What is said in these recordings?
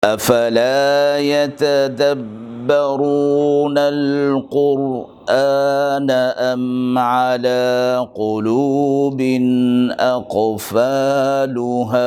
أفلا يتدبرون القرآن أم على قلوب أقفالها।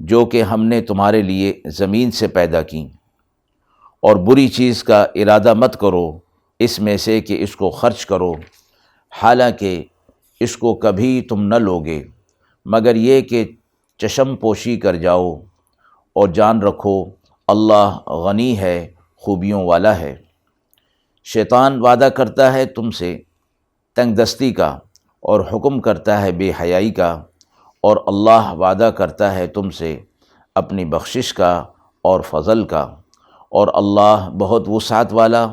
جو کہ ہم نے تمہارے لیے زمین سے پیدا کی، اور بری چیز کا ارادہ مت کرو اس میں سے کہ اس کو خرچ کرو، حالانکہ اس کو کبھی تم نہ لوگے مگر یہ کہ چشم پوشی کر جاؤ، اور جان رکھو اللہ غنی ہے، خوبیوں والا ہے۔ شیطان وعدہ کرتا ہے تم سے تنگ دستی کا اور حکم کرتا ہے بے حیائی کا، اور اللہ وعدہ کرتا ہے تم سے اپنی بخشش کا اور فضل کا، اور اللہ بہت وسعت والا،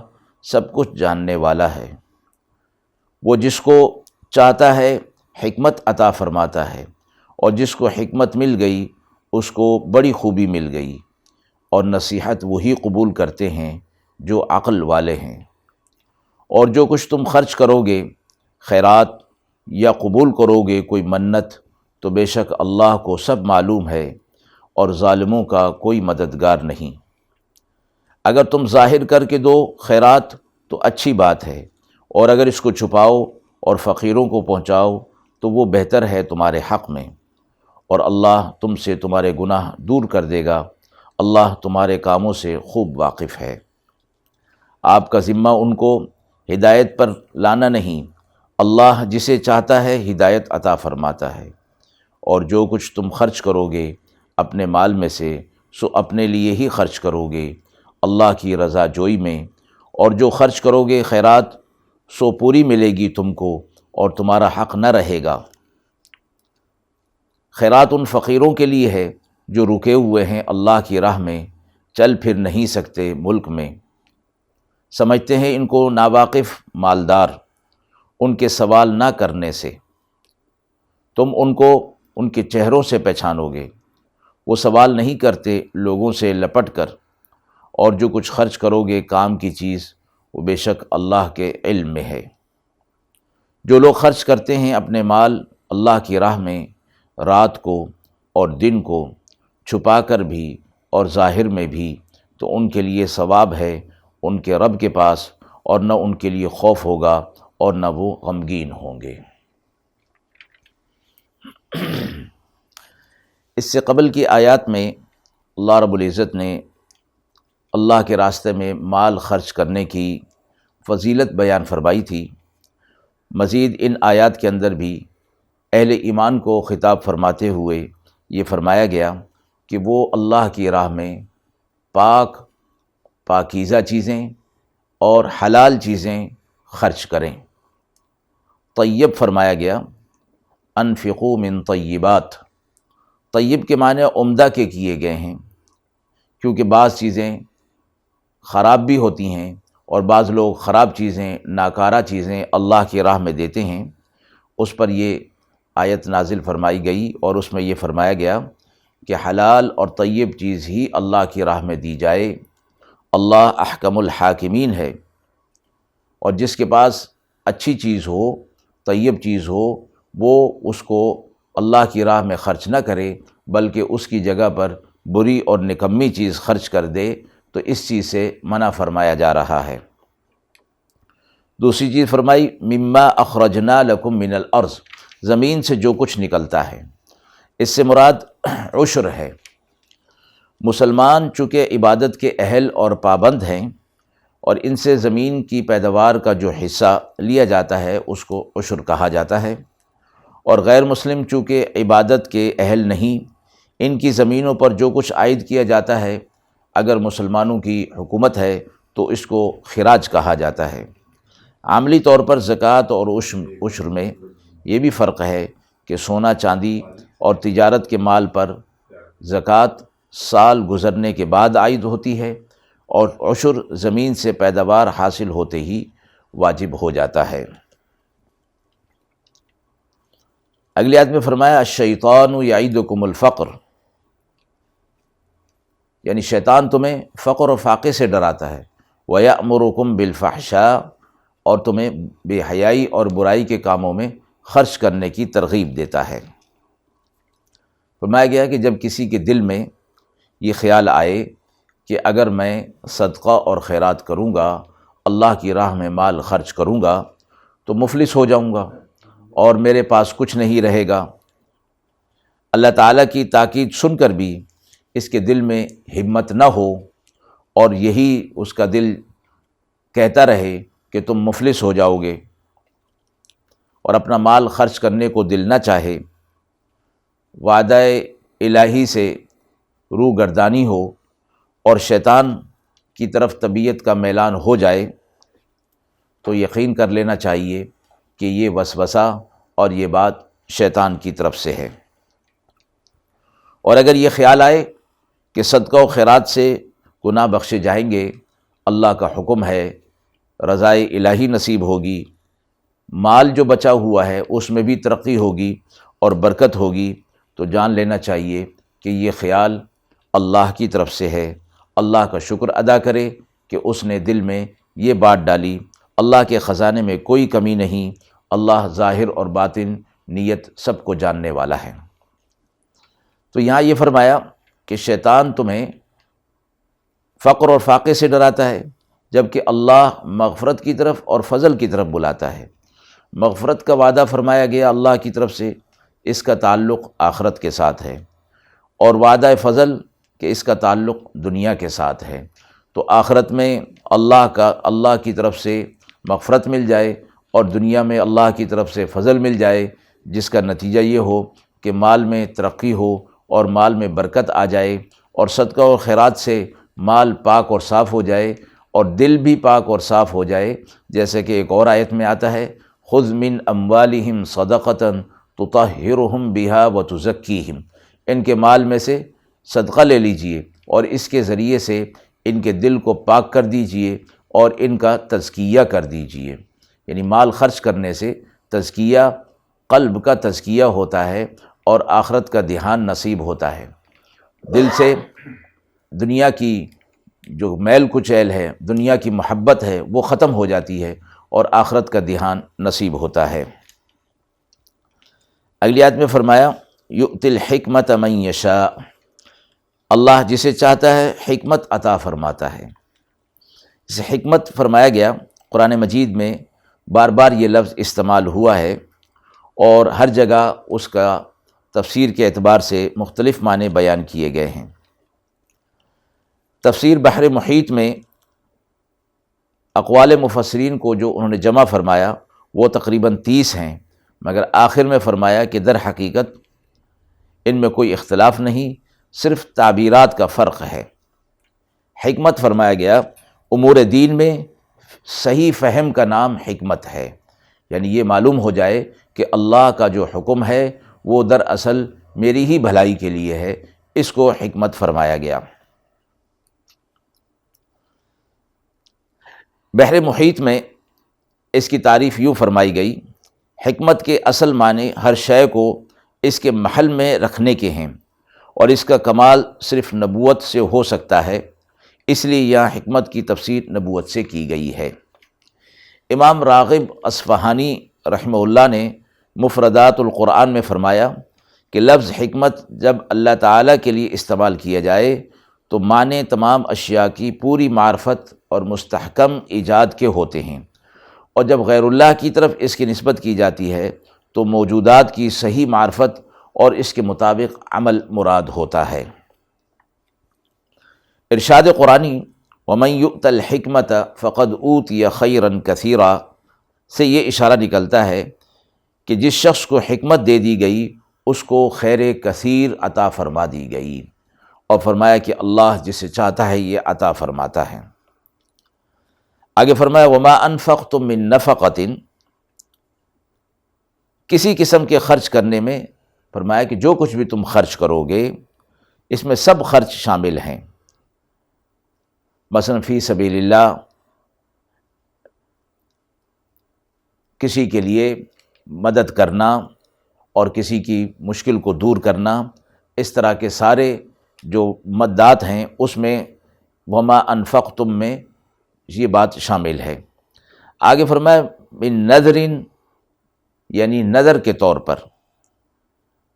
سب کچھ جاننے والا ہے۔ وہ جس کو چاہتا ہے حکمت عطا فرماتا ہے، اور جس کو حکمت مل گئی اس کو بڑی خوبی مل گئی، اور نصیحت وہی قبول کرتے ہیں جو عقل والے ہیں۔ اور جو کچھ تم خرچ کرو گے خیرات یا قبول کرو گے کوئی منت، تو بے شک اللہ کو سب معلوم ہے، اور ظالموں کا کوئی مددگار نہیں۔ اگر تم ظاہر کر کے دو خیرات تو اچھی بات ہے، اور اگر اس کو چھپاؤ اور فقیروں کو پہنچاؤ تو وہ بہتر ہے تمہارے حق میں، اور اللہ تم سے تمہارے گناہ دور کر دے گا، اللہ تمہارے کاموں سے خوب واقف ہے۔ آپ کا ذمہ ان کو ہدایت پر لانا نہیں، اللہ جسے چاہتا ہے ہدایت عطا فرماتا ہے۔ اور جو کچھ تم خرچ کرو گے اپنے مال میں سے سو اپنے لیے ہی خرچ کرو گے، اللہ کی رضا جوئی میں، اور جو خرچ کرو گے خیرات سو پوری ملے گی تم کو، اور تمہارا حق نہ رہے گا۔ خیرات ان فقیروں کے لیے ہے جو رکے ہوئے ہیں اللہ کی راہ میں، چل پھر نہیں سکتے ملک میں، سمجھتے ہیں ان کو ناواقف مالدار، ان کے سوال نہ کرنے سے تم ان کو ان کے چہروں سے پہچانو گے، وہ سوال نہیں کرتے لوگوں سے لپٹ کر، اور جو کچھ خرچ کرو گے کام کی چیز وہ بے شک اللہ کے علم میں ہے۔ جو لوگ خرچ کرتے ہیں اپنے مال اللہ کی راہ میں رات کو اور دن کو، چھپا کر بھی اور ظاہر میں بھی، تو ان کے لیے ثواب ہے ان کے رب کے پاس، اور نہ ان کے لیے خوف ہوگا اور نہ وہ غمگین ہوں گے۔ اس سے قبل کی آیات میں اللہ رب العزت نے اللہ کے راستے میں مال خرچ کرنے کی فضیلت بیان فرمائی تھی۔ مزید ان آیات کے اندر بھی اہل ایمان کو خطاب فرماتے ہوئے یہ فرمایا گیا کہ وہ اللہ کی راہ میں پاکیزہ چیزیں اور حلال چیزیں خرچ کریں۔ طیب فرمایا گیا، انفقوا من طیبات، طیب کے معنی عمدہ کے کیے گئے ہیں، کیونکہ بعض چیزیں خراب بھی ہوتی ہیں، اور بعض لوگ خراب چیزیں، ناکارہ چیزیں اللہ کی راہ میں دیتے ہیں۔ اس پر یہ آیت نازل فرمائی گئی، اور اس میں یہ فرمایا گیا کہ حلال اور طیب چیز ہی اللہ کی راہ میں دی جائے، اللہ احکم الحاکمین ہے۔ اور جس کے پاس اچھی چیز ہو، طیب چیز ہو، وہ اس کو اللہ کی راہ میں خرچ نہ کرے، بلکہ اس کی جگہ پر بری اور نکمی چیز خرچ کر دے، تو اس چیز سے منع فرمایا جا رہا ہے۔ دوسری چیز فرمائی، مما اخرجنا لکم من الارض، زمین سے جو کچھ نکلتا ہے، اس سے مراد عشر ہے۔ مسلمان چونکہ عبادت کے اہل اور پابند ہیں، اور ان سے زمین کی پیداوار کا جو حصہ لیا جاتا ہے اس کو عشر کہا جاتا ہے، اور غیر مسلم چونکہ عبادت کے اہل نہیں، ان کی زمینوں پر جو کچھ عائد کیا جاتا ہے، اگر مسلمانوں کی حکومت ہے تو اس کو خراج کہا جاتا ہے۔ عملی طور پر زکوٰۃ اور عشر میں یہ بھی فرق ہے کہ سونا چاندی اور تجارت کے مال پر زکوٰۃ سال گزرنے کے بعد عائد ہوتی ہے، اور عشر زمین سے پیداوار حاصل ہوتے ہی واجب ہو جاتا ہے۔ اگلی آیت میں فرمایا، الشیطان یعیدکم الفقر، یعنی شیطان تمہیں فقر و فاقے سے ڈراتا ہے، وَيَأْمُرُكُمْ بِالْفَحْشَاءِ، اور تمہیں بے حیائی اور برائی کے کاموں میں خرچ کرنے کی ترغیب دیتا ہے۔ فرمایا گیا کہ جب کسی کے دل میں یہ خیال آئے کہ اگر میں صدقہ اور خیرات کروں گا، اللہ کی راہ میں مال خرچ کروں گا تو مفلس ہو جاؤں گا اور میرے پاس کچھ نہیں رہے گا، اللہ تعالیٰ کی تاکید سن کر بھی اس کے دل میں ہمت نہ ہو اور یہی اس کا دل کہتا رہے کہ تم مفلس ہو جاؤ گے اور اپنا مال خرچ کرنے کو دل نہ چاہے، وعدہ الہی سے روگردانی ہو اور شیطان کی طرف طبیعت کا میلان ہو جائے، تو یقین کر لینا چاہیے کہ یہ وسوسہ اور یہ بات شیطان کی طرف سے ہے۔ اور اگر یہ خیال آئے کہ صدقہ و خیرات سے گناہ بخشے جائیں گے، اللہ کا حکم ہے، رضائے الہی نصیب ہوگی، مال جو بچا ہوا ہے اس میں بھی ترقی ہوگی اور برکت ہوگی، تو جان لینا چاہیے کہ یہ خیال اللہ کی طرف سے ہے۔ اللہ کا شکر ادا کرے کہ اس نے دل میں یہ بات ڈالی۔ اللہ کے خزانے میں کوئی کمی نہیں، اللہ ظاہر اور باطن نیت سب کو جاننے والا ہے۔ تو یہاں یہ فرمایا کہ شیطان تمہیں فقر اور فاقے سے ڈراتا ہے، جبکہ اللہ مغفرت کی طرف اور فضل کی طرف بلاتا ہے۔ مغفرت کا وعدہ فرمایا گیا اللہ کی طرف سے، اس کا تعلق آخرت کے ساتھ ہے، اور وعدہ فضل کہ اس کا تعلق دنیا کے ساتھ ہے۔ تو آخرت میں اللہ کی طرف سے مغفرت مل جائے اور دنیا میں اللہ کی طرف سے فضل مل جائے، جس کا نتیجہ یہ ہو کہ مال میں ترقی ہو اور مال میں برکت آ جائے، اور صدقہ و خیرات سے مال پاک اور صاف ہو جائے اور دل بھی پاک اور صاف ہو جائے، جیسے کہ ایک اور آیت میں آتا ہے، خذ من اموالہم صدقۃ تطہرہم بہا وتزکیہم، ان کے مال میں سے صدقہ لے لیجئے اور اس کے ذریعے سے ان کے دل کو پاک کر دیجئے اور ان کا تزکیہ کر دیجئے۔ یعنی مال خرچ کرنے سے تزکیہ، قلب کا تزکیہ ہوتا ہے اور آخرت کا دھیان نصیب ہوتا ہے۔ دل سے دنیا کی جو میل کچیل ہے، دنیا کی محبت ہے، وہ ختم ہو جاتی ہے اور آخرت کا دھیان نصیب ہوتا ہے۔ اگلی آیت میں فرمایا، یؤتی الحکمت من یشاء، اللہ جسے چاہتا ہے حکمت عطا فرماتا ہے۔ اس حکمت فرمایا گیا، قرآن مجید میں بار بار یہ لفظ استعمال ہوا ہے اور ہر جگہ اس کا تفسیر کے اعتبار سے مختلف معنی بیان کیے گئے ہیں۔ تفسیر بحر محیط میں اقوال مفسرین کو جو انہوں نے جمع فرمایا وہ تقریباً 30 ہیں، مگر آخر میں فرمایا کہ در حقیقت ان میں کوئی اختلاف نہیں، صرف تعبیرات کا فرق ہے۔ حکمت فرمایا گیا، امور دین میں صحیح فہم کا نام حکمت ہے، یعنی یہ معلوم ہو جائے کہ اللہ کا جو حکم ہے وہ دراصل میری ہی بھلائی کے لیے ہے، اس کو حکمت فرمایا گیا۔ بحر محیط میں اس کی تعریف یوں فرمائی گئی، حکمت کے اصل معنی ہر شے کو اس کے محل میں رکھنے کے ہیں، اور اس کا کمال صرف نبوت سے ہو سکتا ہے، اس لیے یہاں حکمت کی تفسیر نبوت سے کی گئی ہے۔ امام راغب اصفہانی رحمہ اللہ نے مفردات القرآن میں فرمایا کہ لفظ حکمت جب اللہ تعالیٰ کے لیے استعمال کیا جائے تو معنی تمام اشیاء کی پوری معرفت اور مستحکم ایجاد کے ہوتے ہیں، اور جب غیر اللہ کی طرف اس کی نسبت کی جاتی ہے تو موجودات کی صحیح معرفت اور اس کے مطابق عمل مراد ہوتا ہے۔ ارشاد قرآنی وَمَن يُؤْتَ الْحِكْمَةَ فَقَدْ أُوتِيَ خَيْرًا كَثِيرًا سے یہ اشارہ نکلتا ہے کہ جس شخص کو حکمت دے دی گئی اس کو خیر کثیر عطا فرما دی گئی، اور فرمایا کہ اللہ جسے چاہتا ہے یہ عطا فرماتا ہے۔ آگے فرمایا وَمَا أَنفَقْتُم مِّن نَفَقَةٍ، کسی قسم کے خرچ کرنے میں فرمایا کہ جو کچھ بھی تم خرچ کرو گے اس میں سب خرچ شامل ہیں، مثلا فی سبیل اللہ، کسی کے لیے مدد کرنا اور کسی کی مشکل کو دور کرنا، اس طرح کے سارے جو مدات ہیں اس میں وما انفقتم میں یہ بات شامل ہے۔ آگے فرمایا من نذر، یعنی نذر کے طور پر،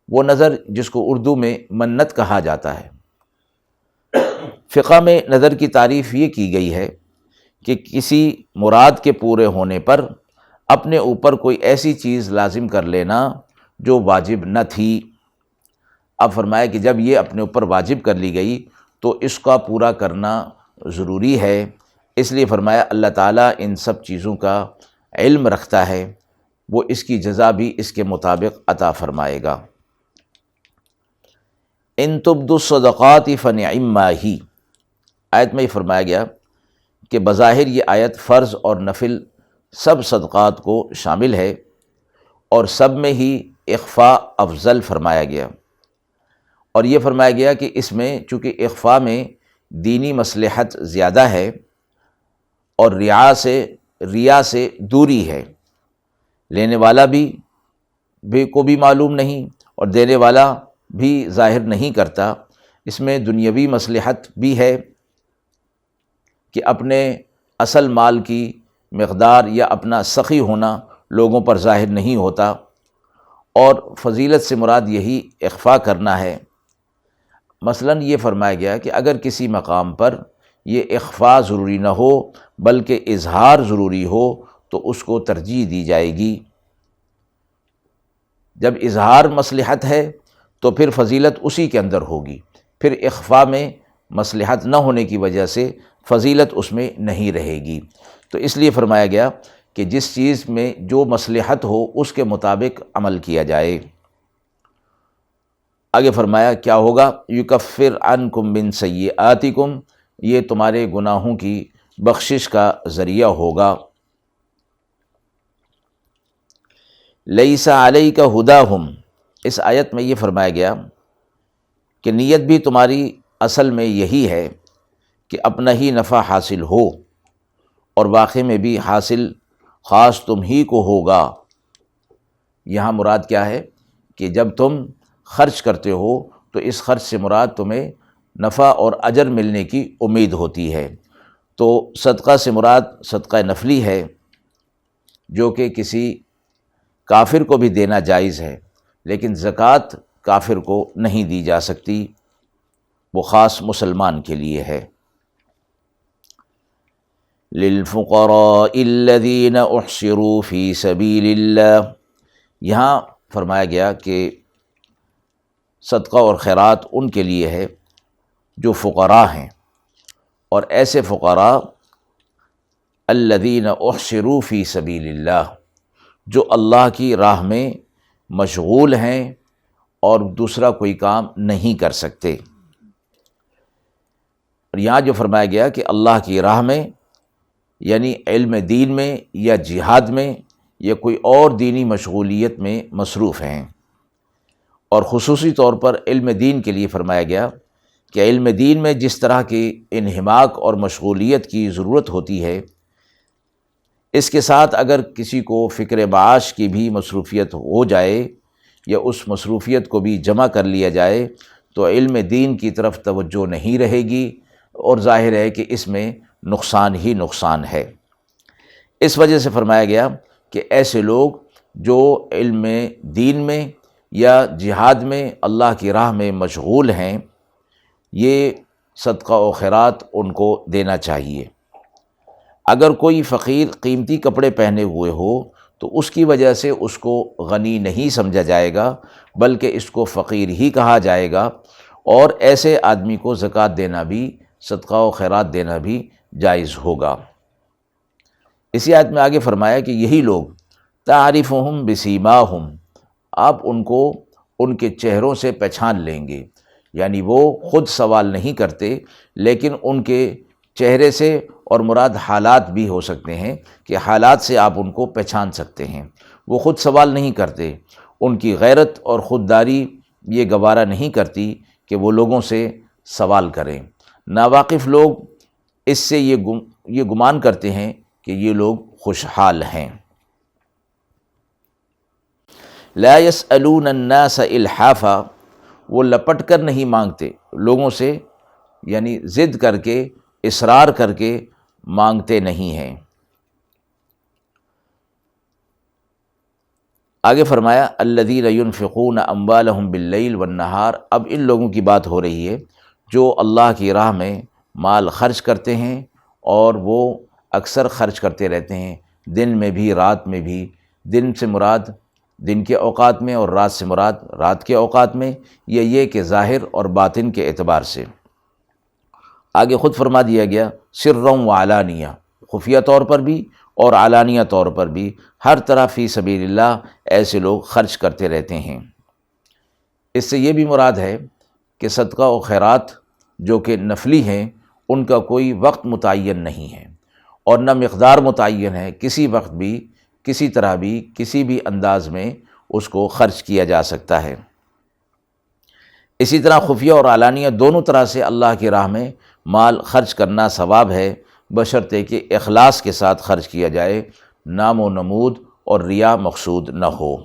وہ نذر جس کو اردو میں منت کہا جاتا ہے۔ فقہ میں نذر کی تعریف یہ کی گئی ہے کہ کسی مراد کے پورے ہونے پر اپنے اوپر کوئی ایسی چیز لازم کر لینا جو واجب نہ تھی۔ اب فرمایا کہ جب یہ اپنے اوپر واجب کر لی گئی تو اس کا پورا کرنا ضروری ہے، اس لیے فرمایا اللہ تعالیٰ ان سب چیزوں کا علم رکھتا ہے، وہ اس کی جزا بھی اس کے مطابق عطا فرمائے گا۔ ان تبدوا الصدقات فنعما ہی، آیت میں یہ فرمایا گیا کہ بظاہر یہ آیت فرض اور نفل سب صدقات کو شامل ہے، اور سب میں ہی اخفاء افضل فرمایا گیا، اور یہ فرمایا گیا کہ اس میں چونکہ اخفاء میں دینی مصلحت زیادہ ہے اور ریا سے دوری ہے، لینے والا کو بھی معلوم نہیں اور دینے والا بھی ظاہر نہیں کرتا، اس میں دنیاوی مصلحت بھی ہے کہ اپنے اصل مال کی مقدار یا اپنا سخی ہونا لوگوں پر ظاہر نہیں ہوتا، اور فضیلت سے مراد یہی اخفاء کرنا ہے۔ مثلا یہ فرمایا گیا کہ اگر کسی مقام پر یہ اخفاء ضروری نہ ہو بلکہ اظہار ضروری ہو تو اس کو ترجیح دی جائے گی۔ جب اظہار مصلحت ہے تو پھر فضیلت اسی کے اندر ہوگی، پھر اخفاء میں مصلحت نہ ہونے کی وجہ سے فضیلت اس میں نہیں رہے گی۔ تو اس لیے فرمایا گیا کہ جس چیز میں جو مصلحت ہو اس کے مطابق عمل کیا جائے۔ آگے فرمایا کیا ہوگا، یکفر عنکم من سیئاتکم، یہ تمہارے گناہوں کی بخشش کا ذریعہ ہوگا۔ لیس علیک ہداہم، اس آیت میں یہ فرمایا گیا کہ نیت بھی تمہاری اصل میں یہی ہے کہ اپنا ہی نفع حاصل ہو، اور واقع میں بھی حاصل خاص تم ہی کو ہوگا۔ یہاں مراد کیا ہے کہ جب تم خرچ کرتے ہو تو اس خرچ سے مراد تمہیں نفع اور اجر ملنے کی امید ہوتی ہے۔ تو صدقہ سے مراد صدقہ نفلی ہے، جو کہ کسی کافر کو بھی دینا جائز ہے، لیکن زکوٰۃ کافر کو نہیں دی جا سکتی، وہ خاص مسلمان کے لیے ہے۔ للفقراء الذین احصروا فی سبیل اللہ، یہاں فرمایا گیا کہ صدقہ اور خیرات ان کے لیے ہے جو فقراء ہیں، اور ایسے فقراء الذین احصروا فی سبیل اللہ، جو اللہ کی راہ میں مشغول ہیں اور دوسرا کوئی کام نہیں کر سکتے۔ اور یہاں جو فرمایا گیا کہ اللہ کی راہ میں، یعنی علم دین میں یا جہاد میں یا کوئی اور دینی مشغولیت میں مصروف ہیں، اور خصوصی طور پر علم دین کے لیے فرمایا گیا کہ علم دین میں جس طرح کی انہماک اور مشغولیت کی ضرورت ہوتی ہے، اس کے ساتھ اگر کسی کو فکر معاش کی بھی مصروفیت ہو جائے یا اس مصروفیت کو بھی جمع کر لیا جائے تو علم دین کی طرف توجہ نہیں رہے گی، اور ظاہر ہے کہ اس میں نقصان ہی نقصان ہے۔ اس وجہ سے فرمایا گیا کہ ایسے لوگ جو علم دین میں یا جہاد میں اللہ کی راہ میں مشغول ہیں، یہ صدقہ و خیرات ان کو دینا چاہیے۔ اگر کوئی فقیر قیمتی کپڑے پہنے ہوئے ہو تو اس کی وجہ سے اس کو غنی نہیں سمجھا جائے گا، بلکہ اس کو فقیر ہی کہا جائے گا، اور ایسے آدمی کو زکوٰۃ دینا بھی، صدقہ و خیرات دینا بھی جائز ہوگا۔ اسی آیت میں آگے فرمایا کہ یہی لوگ تعرفہم بسیماہم، آپ ان کو ان کے چہروں سے پہچان لیں گے، یعنی وہ خود سوال نہیں کرتے لیکن ان کے چہرے سے، اور مراد حالات بھی ہو سکتے ہیں کہ حالات سے آپ ان کو پہچان سکتے ہیں۔ وہ خود سوال نہیں کرتے، ان کی غیرت اور خودداری یہ گوارا نہیں کرتی کہ وہ لوگوں سے سوال کریں۔ ناواقف لوگ اس سے یہ گمان کرتے ہیں کہ یہ لوگ خوشحال ہیں۔ لا يسألون الناس الحافا، وہ لپٹ کر نہیں مانگتے لوگوں سے، یعنی ضد کر کے، اصرار کر کے مانگتے نہیں ہیں۔ آگے فرمایا الذین ينفقون اموالهم باللیل والنہار، اب ان لوگوں کی بات ہو رہی ہے جو اللہ کی راہ میں مال خرچ کرتے ہیں، اور وہ اکثر خرچ کرتے رہتے ہیں، دن میں بھی رات میں بھی۔ دن سے مراد دن کے اوقات میں، اور رات سے مراد رات کے اوقات میں، یا یہ کہ ظاہر اور باطن کے اعتبار سے؟ آگے خود فرما دیا گیا سرًا و علانیہ، خفیہ طور پر بھی اور علانیہ طور پر بھی، ہر طرح فی سبیل اللہ ایسے لوگ خرچ کرتے رہتے ہیں۔ اس سے یہ بھی مراد ہے کہ صدقہ و خیرات جو کہ نفلی ہیں ان کا کوئی وقت متعین نہیں ہے اور نہ مقدار متعین ہے، کسی وقت بھی، کسی طرح بھی، کسی بھی انداز میں اس کو خرچ کیا جا سکتا ہے۔ اسی طرح خفیہ اور علانیہ دونوں طرح سے اللہ کی راہ میں مال خرچ کرنا ثواب ہے، بشرطے کہ اخلاص کے ساتھ خرچ کیا جائے، نام و نمود اور ریا مقصود نہ ہو۔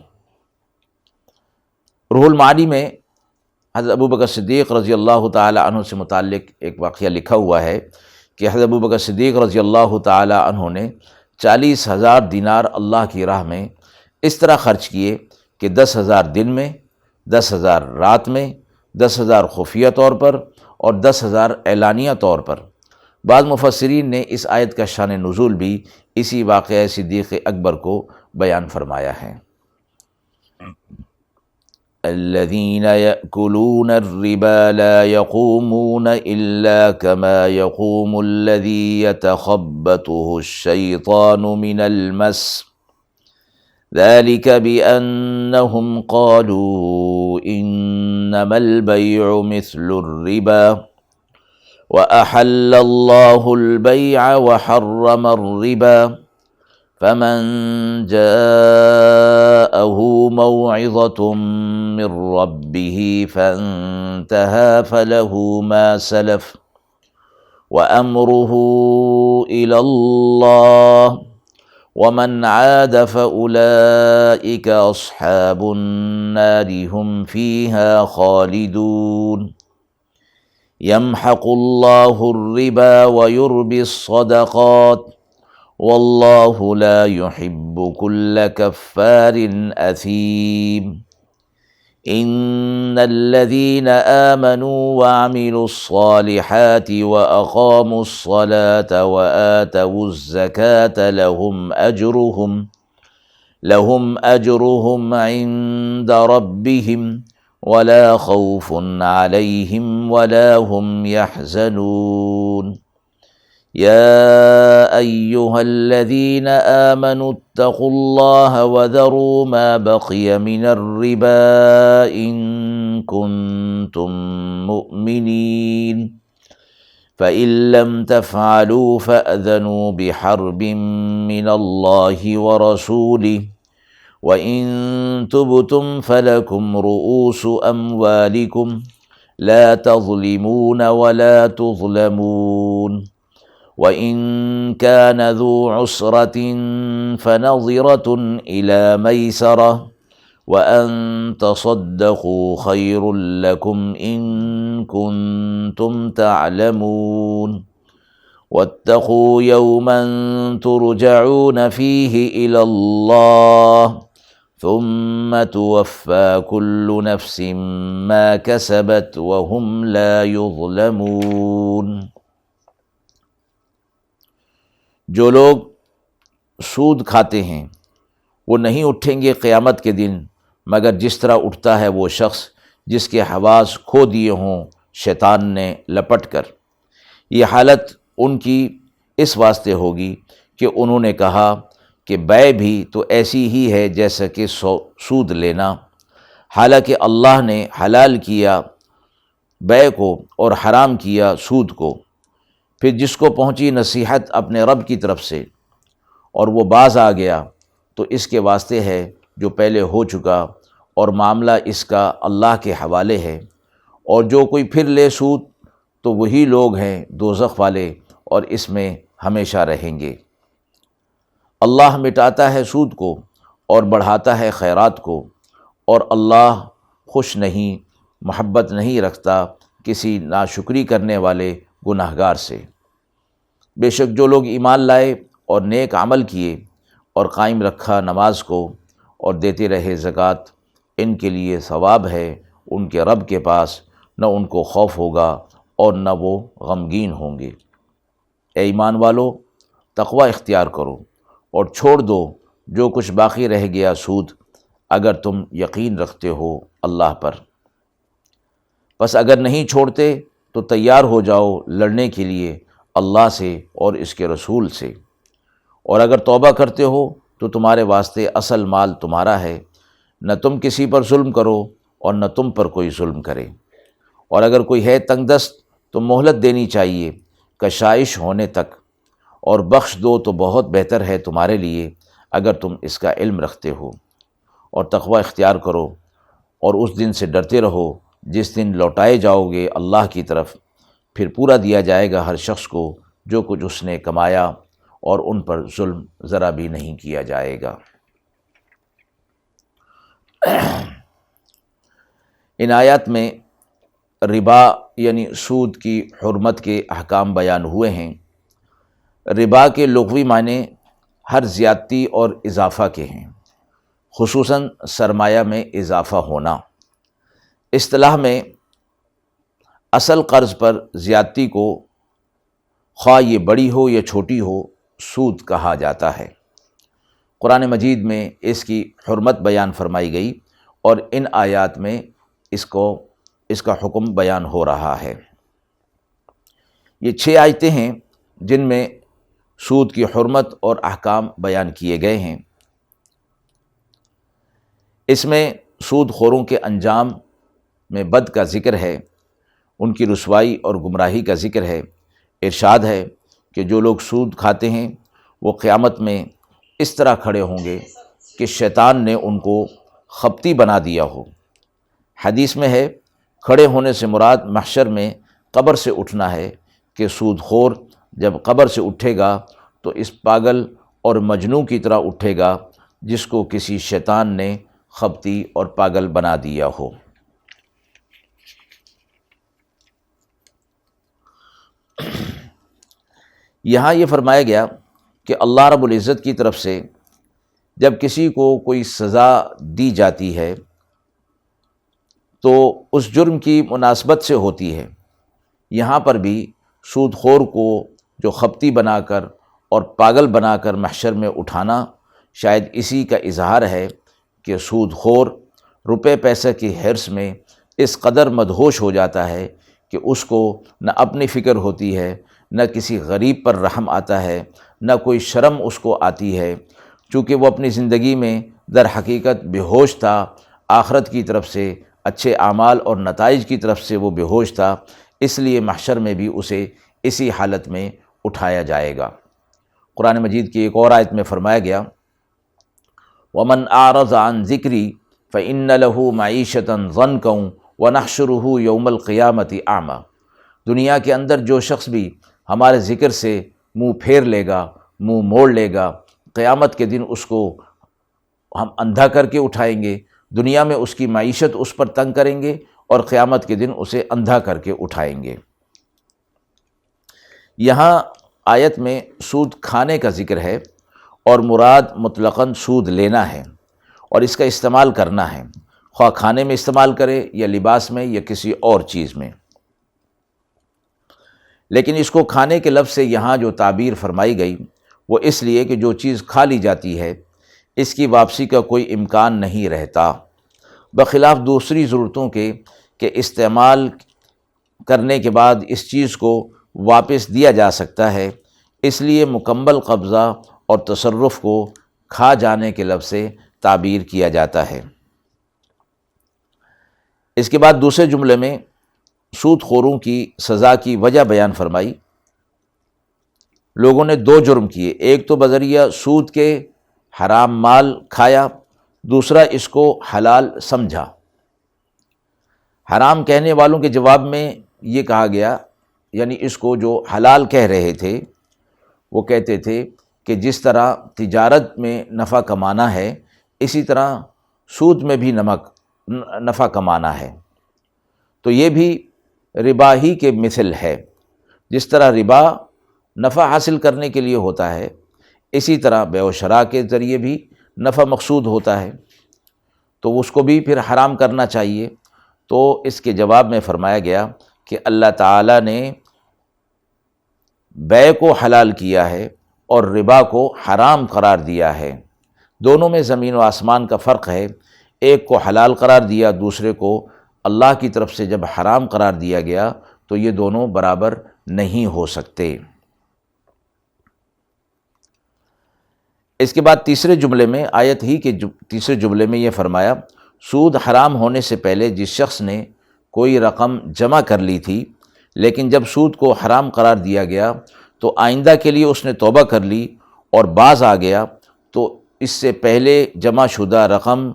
روح المعانی میں حضرت ابوبکر صدیق رضی اللہ تعالی عنہ سے متعلق ایک واقعہ لکھا ہوا ہے کہ حضرت ابوبکر صدیق رضی اللہ تعالی عنہ نے 40,000 دینار اللہ کی راہ میں اس طرح خرچ کیے کہ 10,000 دن میں، 10,000 رات میں، 10,000 خفیہ طور پر اور 10,000 اعلانیہ طور پر۔ بعض مفسرین نے اس آیت کا شان نزول بھی اسی واقعہ صدیق اکبر کو بیان فرمایا ہے۔ الذين يأكلون الربا لا يقومون إلا كما يقوم الذي يتخبطه الشيطان من المس ذلك بأنهم قالوا إنما البيع مثل الربا وأحل الله البيع وحرم الربا فمن جاءه موعظة من ربه فانتهى فله ما سلف وأمره إلى الله ومن عاد فأولئك أصحاب النار هم فيها خالدون يمحق الله الربا ويربي الصدقات واللہ لا يحب كل كفار اثیم ان الذين آمنوا وعملوا الصالحات وأقاموا الصلاة وآتوا الزكاة لهم أجرهم عند ربهم ولا خوف عليهم ولا هم يحزنون يا أيها الذين آمنوا اتقوا الله وذروا ما بقي من الربا إن كنتم مؤمنين فإن لم تفعلوا فأذنوا بحرب من الله ورسوله وإن تبتم فلكم رؤوس أموالكم لا تظلمون ولا تظلمون وَإِن كَانَ ذُو عُسْرَةٍ فَنَظِرَةٌ إِلَى مَيْسَرَةٍ وَأَن تَصَدَّقُوا خَيْرٌ لَكُمْ إِن كُنتُمْ تَعْلَمُونَ وَاتَّقُوا يَوْمًا تُرْجَعُونَ فِيهِ إِلَى اللَّهِ ثُمَّ تُوَفَّى كُلُّ نَفْسٍ مَا كَسَبَتْ وَهُمْ لَا يُظْلَمُونَ۔ جو لوگ سود کھاتے ہیں وہ نہیں اٹھیں گے قیامت کے دن مگر جس طرح اٹھتا ہے وہ شخص جس کے حواس کھو دیے ہوں شیطان نے لپٹ کر۔ یہ حالت ان کی اس واسطے ہوگی کہ انہوں نے کہا کہ بیع بھی تو ایسی ہی ہے جیسا کہ سود لینا، حالانکہ اللہ نے حلال کیا بیع کو اور حرام کیا سود کو۔ پھر جس کو پہنچی نصیحت اپنے رب کی طرف سے اور وہ باز آ گیا تو اس کے واسطے ہے جو پہلے ہو چکا، اور معاملہ اس کا اللہ کے حوالے ہے، اور جو کوئی پھر لے سود تو وہی لوگ ہیں دوزخ والے اور اس میں ہمیشہ رہیں گے۔ اللہ مٹاتا ہے سود کو اور بڑھاتا ہے خیرات کو، اور اللہ خوش نہیں، محبت نہیں رکھتا کسی ناشکری کرنے والے گناہگار سے۔ بے شک جو لوگ ایمان لائے اور نیک عمل کیے اور قائم رکھا نماز کو اور دیتے رہے زکوٰۃ، ان کے لیے ثواب ہے ان کے رب کے پاس، نہ ان کو خوف ہوگا اور نہ وہ غمگین ہوں گے۔ اے ایمان والو، تقوی اختیار کرو اور چھوڑ دو جو کچھ باقی رہ گیا سود، اگر تم یقین رکھتے ہو اللہ پر۔ بس اگر نہیں چھوڑتے تو تیار ہو جاؤ لڑنے کے لیے اللہ سے اور اس کے رسول سے، اور اگر توبہ کرتے ہو تو تمہارے واسطے اصل مال تمہارا ہے، نہ تم کسی پر ظلم کرو اور نہ تم پر کوئی ظلم کرے، اور اگر کوئی ہے تنگ دست تو مہلت دینی چاہیے کشائش ہونے تک، اور بخش دو تو بہت بہتر ہے تمہارے لیے اگر تم اس کا علم رکھتے ہو، اور تقوی اختیار کرو اور اس دن سے ڈرتے رہو جس دن لوٹائے جاؤ گے اللہ کی طرف، پھر پورا دیا جائے گا ہر شخص کو جو کچھ اس نے کمایا، اور ان پر ظلم ذرا بھی نہیں کیا جائے گا۔ ان آیات میں ربا یعنی سود کی حرمت کے احکام بیان ہوئے ہیں۔ ربا کے لغوی معنی ہر زیادتی اور اضافہ کے ہیں، خصوصاً سرمایہ میں اضافہ ہونا۔ اصطلاح میں اصل قرض پر زیادتی کو خواہ یہ بڑی ہو یا چھوٹی ہو سود کہا جاتا ہے۔ قرآن مجید میں اس کی حرمت بیان فرمائی گئی اور ان آیات میں اس کا حکم بیان ہو رہا ہے۔ یہ 6 آیتیں ہیں جن میں سود کی حرمت اور احکام بیان کیے گئے ہیں۔ اس میں سود خوروں کے انجام میں بد کا ذکر ہے، ان کی رسوائی اور گمراہی کا ذکر ہے۔ ارشاد ہے کہ جو لوگ سود کھاتے ہیں وہ قیامت میں اس طرح کھڑے ہوں گے کہ شیطان نے ان کو خپتی بنا دیا ہو۔ حدیث میں ہے کھڑے ہونے سے مراد محشر میں قبر سے اٹھنا ہے کہ سود خور جب قبر سے اٹھے گا تو اس پاگل اور مجنوں کی طرح اٹھے گا جس کو کسی شیطان نے خپتی اور پاگل بنا دیا ہو۔ یہاں یہ فرمایا گیا کہ اللہ رب العزت کی طرف سے جب کسی کو کوئی سزا دی جاتی ہے تو اس جرم کی مناسبت سے ہوتی ہے۔ یہاں پر بھی سود خور کو جو خپتی بنا کر اور پاگل بنا کر محشر میں اٹھانا شاید اسی کا اظہار ہے کہ سود خور روپے پیسے کی حرص میں اس قدر مدہوش ہو جاتا ہے کہ اس کو نہ اپنی فکر ہوتی ہے، نہ کسی غریب پر رحم آتا ہے، نہ کوئی شرم اس کو آتی ہے، چونکہ وہ اپنی زندگی میں در حقیقت بے ہوش تھا، آخرت کی طرف سے اچھے اعمال اور نتائج کی طرف سے وہ بے ہوش تھا، اس لیے محشر میں بھی اسے اسی حالت میں اٹھایا جائے گا۔ قرآن مجید کی ایک اور آیت میں فرمایا گیا وَمَنْ أَعْرَضَ عَنْ ذِكْرِي فَإِنَّ لَهُ مَعِيشَةً ضَنْكًا وَنَحْشُرُهُ يَوْمَ الْقِيَامَةِ أَعْمَى۔ دنیا کے اندر جو شخص بھی ہمارے ذکر سے منہ پھیر لے گا، منہ موڑ لے گا، قیامت کے دن اس کو ہم اندھا کر کے اٹھائیں گے۔ دنیا میں اس کی معیشت اس پر تنگ کریں گے اور قیامت کے دن اسے اندھا کر کے اٹھائیں گے۔ یہاں آیت میں سود کھانے کا ذکر ہے اور مراد مطلقاً سود لینا ہے اور اس کا استعمال کرنا ہے، خواہ کھانے میں استعمال کرے یا لباس میں یا کسی اور چیز میں۔ لیکن اس کو کھانے کے لفظ سے یہاں جو تعبیر فرمائی گئی وہ اس لیے کہ جو چیز کھا لی جاتی ہے اس کی واپسی کا کوئی امکان نہیں رہتا، بخلاف دوسری ضرورتوں کے کہ استعمال کرنے کے بعد اس چیز کو واپس دیا جا سکتا ہے، اس لیے مکمل قبضہ اور تصرف کو کھا جانے کے لفظ سے تعبیر کیا جاتا ہے۔ اس کے بعد دوسرے جملے میں سود خوروں کی سزا کی وجہ بیان فرمائی۔ لوگوں نے 2 جرم کیے، ایک تو بذریعہ سود کے حرام مال کھایا، دوسرا اس کو حلال سمجھا۔ حرام کہنے والوں کے جواب میں یہ کہا گیا، یعنی اس کو جو حلال کہہ رہے تھے وہ کہتے تھے کہ جس طرح تجارت میں نفع کمانا ہے اسی طرح سود میں بھی نفع کمانا ہے، تو یہ بھی ربا ہی کے مثل ہے۔ جس طرح ربا نفع حاصل کرنے کے لیے ہوتا ہے اسی طرح بیع و شراء کے ذریعے بھی نفع مقصود ہوتا ہے، تو اس کو بھی پھر حرام کرنا چاہیے۔ تو اس کے جواب میں فرمایا گیا کہ اللہ تعالیٰ نے بیع کو حلال کیا ہے اور ربا کو حرام قرار دیا ہے۔ دونوں میں زمین و آسمان کا فرق ہے۔ ایک کو حلال قرار دیا، دوسرے کو اللہ کی طرف سے جب حرام قرار دیا گیا تو یہ دونوں برابر نہیں ہو سکتے۔ اس کے بعد تیسرے جملے میں، آیت ہی کے تیسرے جملے میں یہ فرمایا، سود حرام ہونے سے پہلے جس شخص نے کوئی رقم جمع کر لی تھی، لیکن جب سود کو حرام قرار دیا گیا تو آئندہ کے لیے اس نے توبہ کر لی اور باز آ گیا، تو اس سے پہلے جمع شدہ رقم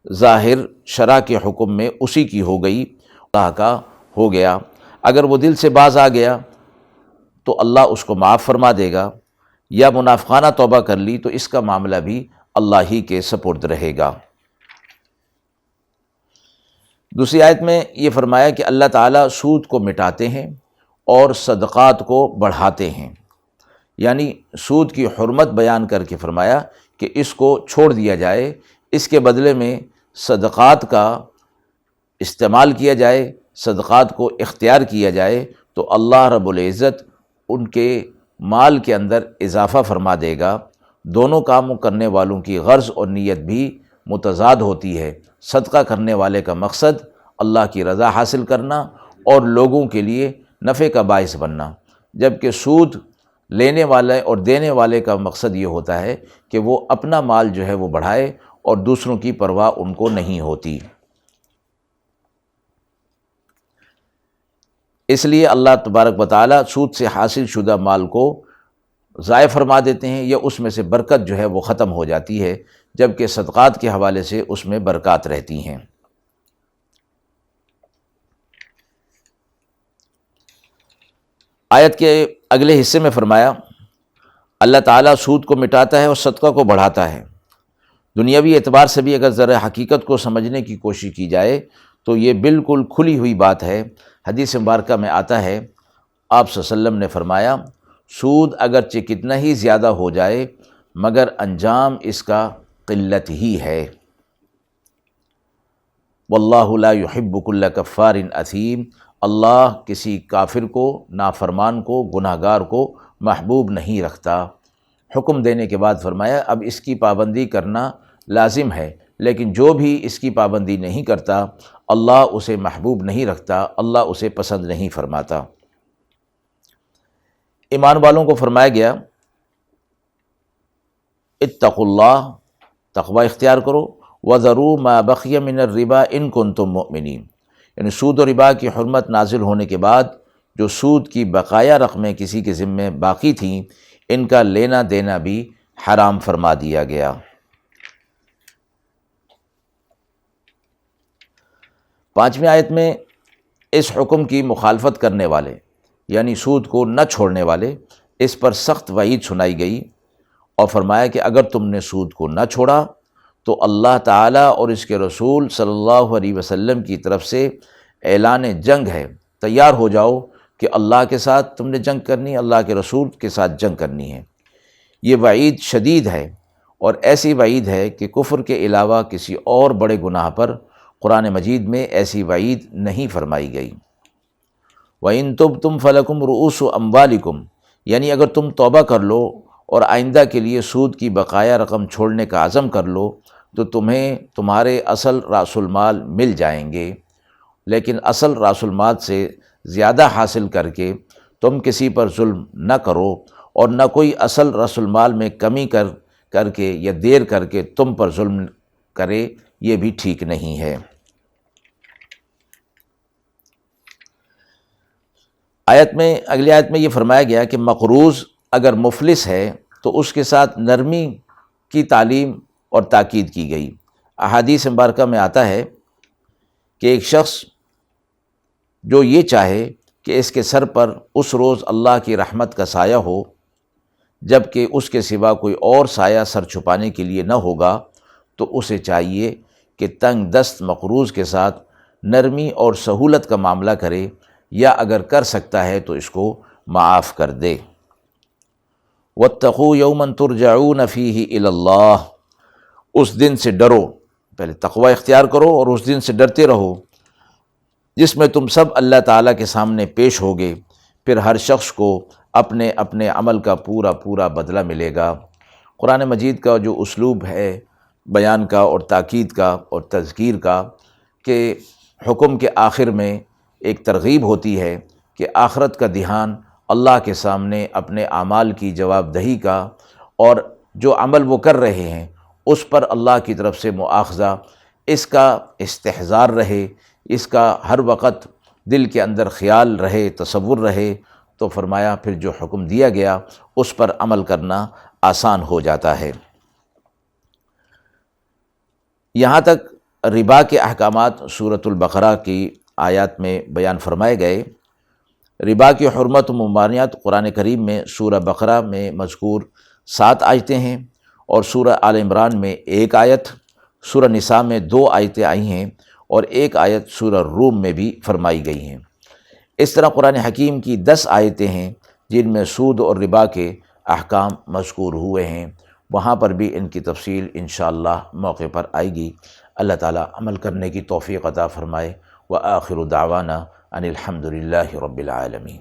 ظاہر شرع کے حکم میں اسی کی ہو گئی، اللہ کا ہو گیا۔ اگر وہ دل سے باز آ گیا تو اللہ اس کو معاف فرما دے گا، یا منافقانہ توبہ کر لی تو اس کا معاملہ بھی اللہ ہی کے سپرد رہے گا۔ دوسری آیت میں یہ فرمایا کہ اللہ تعالیٰ سود کو مٹاتے ہیں اور صدقات کو بڑھاتے ہیں، یعنی سود کی حرمت بیان کر کے فرمایا کہ اس کو چھوڑ دیا جائے، اس کے بدلے میں صدقات کا استعمال کیا جائے، صدقات کو اختیار کیا جائے، تو اللہ رب العزت ان کے مال کے اندر اضافہ فرما دے گا۔ دونوں کاموں کرنے والوں کی غرض اور نیت بھی متضاد ہوتی ہے۔ صدقہ کرنے والے کا مقصد اللہ کی رضا حاصل کرنا اور لوگوں کے لیے نفع کا باعث بننا، جبکہ سود لینے والے اور دینے والے کا مقصد یہ ہوتا ہے کہ وہ اپنا مال جو ہے وہ بڑھائے اور دوسروں کی پرواہ ان کو نہیں ہوتی۔ اس لیے اللہ تبارک و تعالیٰ سود سے حاصل شدہ مال کو ضائع فرما دیتے ہیں، یا اس میں سے برکت جو ہے وہ ختم ہو جاتی ہے، جبکہ صدقات کے حوالے سے اس میں برکات رہتی ہیں۔ آیت کے اگلے حصے میں فرمایا، اللہ تعالیٰ سود کو مٹاتا ہے اور صدقہ کو بڑھاتا ہے۔ دنیاوی اعتبار سے بھی اگر ذرا حقیقت کو سمجھنے کی کوشش کی جائے تو یہ بالکل کھلی ہوئی بات ہے۔ حدیث مبارکہ میں آتا ہے، آپ صلی اللہ علیہ وسلم نے فرمایا، سود اگرچہ کتنا ہی زیادہ ہو جائے مگر انجام اس کا قلت ہی ہے۔ واللہ لا يحب كل کفار اثیم، اللہ کسی کافر کو، نافرمان کو، گناہ گار کو محبوب نہیں رکھتا۔ حکم دینے کے بعد فرمایا اب اس کی پابندی کرنا لازم ہے، لیکن جو بھی اس کی پابندی نہیں کرتا اللہ اسے محبوب نہیں رکھتا، اللہ اسے پسند نہیں فرماتا۔ ایمان والوں کو فرمایا گیا اتقوا اللہ، تقوی اختیار کرو، وذروا ما بقی من الربا ان کنتم مؤمنین، یعنی سود و ربا کی حرمت نازل ہونے کے بعد جو سود کی بقایا رقمیں کسی کے ذمے باقی تھیں ان کا لینا دینا بھی حرام فرما دیا گیا۔ پانچویں آیت میں اس حکم کی مخالفت کرنے والے یعنی سود کو نہ چھوڑنے والے، اس پر سخت وعید سنائی گئی اور فرمایا کہ اگر تم نے سود کو نہ چھوڑا تو اللہ تعالیٰ اور اس کے رسول صلی اللہ علیہ وسلم کی طرف سے اعلان جنگ ہے، تیار ہو جاؤ کہ اللہ کے ساتھ تم نے جنگ کرنی، اللہ کے رسول کے ساتھ جنگ کرنی ہے۔ یہ وعید شدید ہے، اور ایسی وعید ہے کہ کفر کے علاوہ کسی اور بڑے گناہ پر قرآن مجید میں ایسی وعید نہیں فرمائی گئی۔ وَإِن تُبْتُمْ فَلَكُمْ رُؤُوسُ أَمْوَالِكُمْ، یعنی اگر تم توبہ کر لو اور آئندہ کے لیے سود کی بقایا رقم چھوڑنے کا عزم کر لو تو تمہیں تمہارے اصل راس المال مل جائیں گے، لیکن اصل راس المال سے زیادہ حاصل کر کے تم کسی پر ظلم نہ کرو، اور نہ کوئی اصل راس المال میں کمی کر کے یا دیر کر کے تم پر ظلم کرے، یہ بھی ٹھیک نہیں ہے۔ اگلی آیت میں یہ فرمایا گیا کہ مقروض اگر مفلس ہے تو اس کے ساتھ نرمی کی تعلیم اور تاکید کی گئی۔ احادیث مبارکہ میں آتا ہے کہ ایک شخص جو یہ چاہے کہ اس کے سر پر اس روز اللہ کی رحمت کا سایہ ہو، جب کہ اس کے سوا کوئی اور سایہ سر چھپانے کے لیے نہ ہوگا، تو اسے چاہیے کہ تنگ دست مقروض کے ساتھ نرمی اور سہولت کا معاملہ کرے، یا اگر کر سکتا ہے تو اس کو معاف کر دے۔ وَاتَّقُوا يَوْمًا تُرْجَعُونَ فِيهِ إِلَى اللَّهِ، اس دن سے ڈرو، پہلے تقوی اختیار کرو اور اس دن سے ڈرتے رہو جس میں تم سب اللہ تعالیٰ کے سامنے پیش ہوگے، پھر ہر شخص کو اپنے اپنے عمل کا پورا پورا بدلہ ملے گا۔ قرآن مجید کا جو اسلوب ہے بیان کا اور تاکید کا اور تذکیر کا کہ حکم کے آخر میں ایک ترغیب ہوتی ہے کہ آخرت کا دھیان اللہ کے سامنے اپنے اعمال کی جواب دہی کا، اور جو عمل وہ کر رہے ہیں اس پر اللہ کی طرف سے مؤاخذہ، اس کا استحضار رہے، اس کا ہر وقت دل کے اندر خیال رہے، تصور رہے، تو فرمایا پھر جو حکم دیا گیا اس پر عمل کرنا آسان ہو جاتا ہے۔ یہاں تک ربا کے احکامات سورۃ البقرہ کی آیات میں بیان فرمائے گئے۔ ربا کی حرمت و ممانعت قرآن کریم میں سورہ بقرہ میں مذکور 7 آیتیں ہیں، اور سورہ آل عمران میں 1 آیت، سورہ نساء میں 2 آیتیں آئی ہیں، اور 1 آیت سورہ روم میں بھی فرمائی گئی ہیں۔ اس طرح قرآن حکیم کی 10 آیتیں ہیں جن میں سود اور ربا کے احکام مذکور ہوئے ہیں، وہاں پر بھی ان کی تفصیل انشاءاللہ موقع پر آئے گی۔ اللہ تعالی عمل کرنے کی توفیق عطا فرمائے۔ وآخر دعوانا ان الحمد للہ رب العالمین۔